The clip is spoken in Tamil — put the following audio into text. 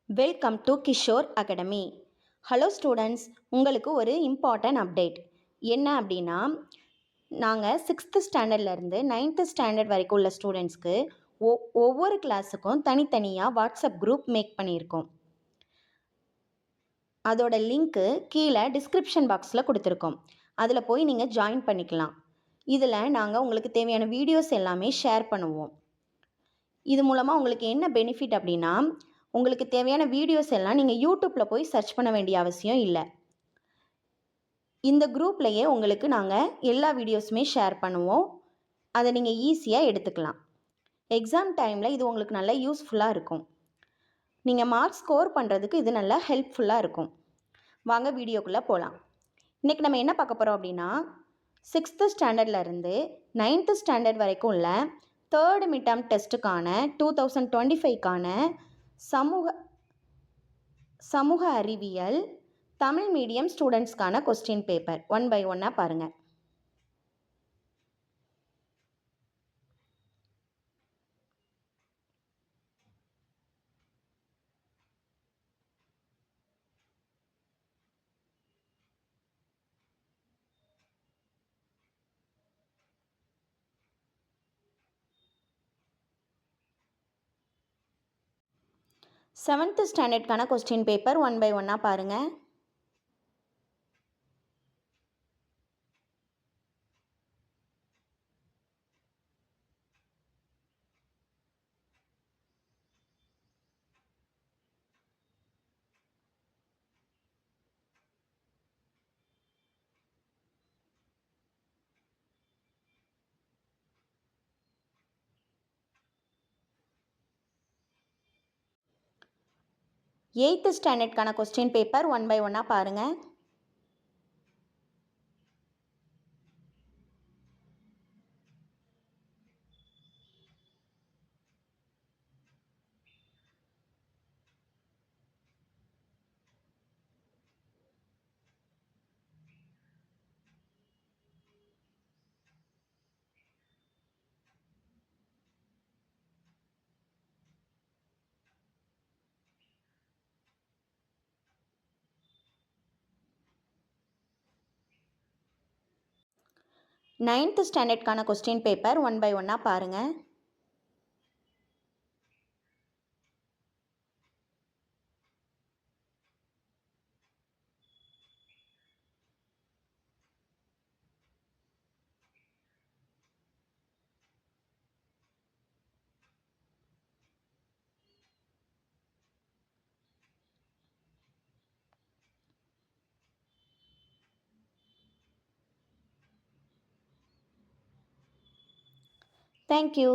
Welcome to Kishore academy. Hello students, உங்களுக்கு ஒரு இம்பார்ட்டன்ட் அப்டேட். என்ன அப்படின்னா, நாங்கள் 6th ஸ்டாண்டர்ட்லேருந்து 9th ஸ்டாண்டர்ட் வரைக்கும் உள்ள ஸ்டூடெண்ட்ஸ்க்கு ஒவ்வொரு கிளாஸுக்கும் தனித்தனியாக வாட்ஸ்அப் குரூப் மேக் பண்ணியிருக்கோம். அதோட லிங்க்கு கீழே டிஸ்கிரிப்ஷன் பாக்ஸில் கொடுத்துருக்கோம். அதில் போய் நீங்கள் ஜாயின் பண்ணிக்கலாம். இதில் நாங்கள் உங்களுக்கு தேவையான வீடியோஸ் எல்லாமே ஷேர் பண்ணுவோம். இது மூலமாக உங்களுக்கு என்ன பெனிஃபிட் அப்படின்னா, உங்களுக்கு தேவையான வீடியோஸ் எல்லாம் நீங்கள் யூடியூப்பில் போய் சர்ச் பண்ண வேண்டிய அவசியம் இல்லை. இந்த குரூப்லேயே உங்களுக்கு நாங்கள் எல்லா வீடியோஸுமே ஷேர் பண்ணுவோம். அதை நீங்கள் ஈஸியாக எடுத்துக்கலாம். எக்ஸாம் டைமில் இது உங்களுக்கு நல்லா யூஸ்ஃபுல்லாக இருக்கும். நீங்கள் மார்க்ஸ் ஸ்கோர் பண்ணுறதுக்கு இது நல்லா ஹெல்ப்ஃபுல்லாக இருக்கும். வாங்க வீடியோக்குள்ளே போகலாம். இன்றைக்கி நம்ம என்ன பார்க்க போகிறோம் அப்படின்னா, 6th ஸ்டாண்டர்ட்லேருந்து 9th ஸ்டாண்டர்ட் வரைக்கும் உள்ள 3rd மிட்டம் டெஸ்ட்டுக்கான 2025க்கான சமூக அறிவியல் தமிழ் மீடியம் ஸ்டூடெண்ட்ஸ்க்கான கொஸ்டின் பேப்பர் 1 by 1 பாருங்கள். செவன்த் ஸ்டாண்டர்ட்கான கொஸ்டின் பேப்பர் 1 by 1 பாருங்கள். எயித்து ஸ்டாண்டர்ட்கான கொஸ்டின் பேப்பர் 1 by 1 பாருங்கள். நைன்த் ஸ்டாண்டர்ட்கான கொஸ்டின் பேப்பர் 1 by 1 பாருங்கள். Thank you.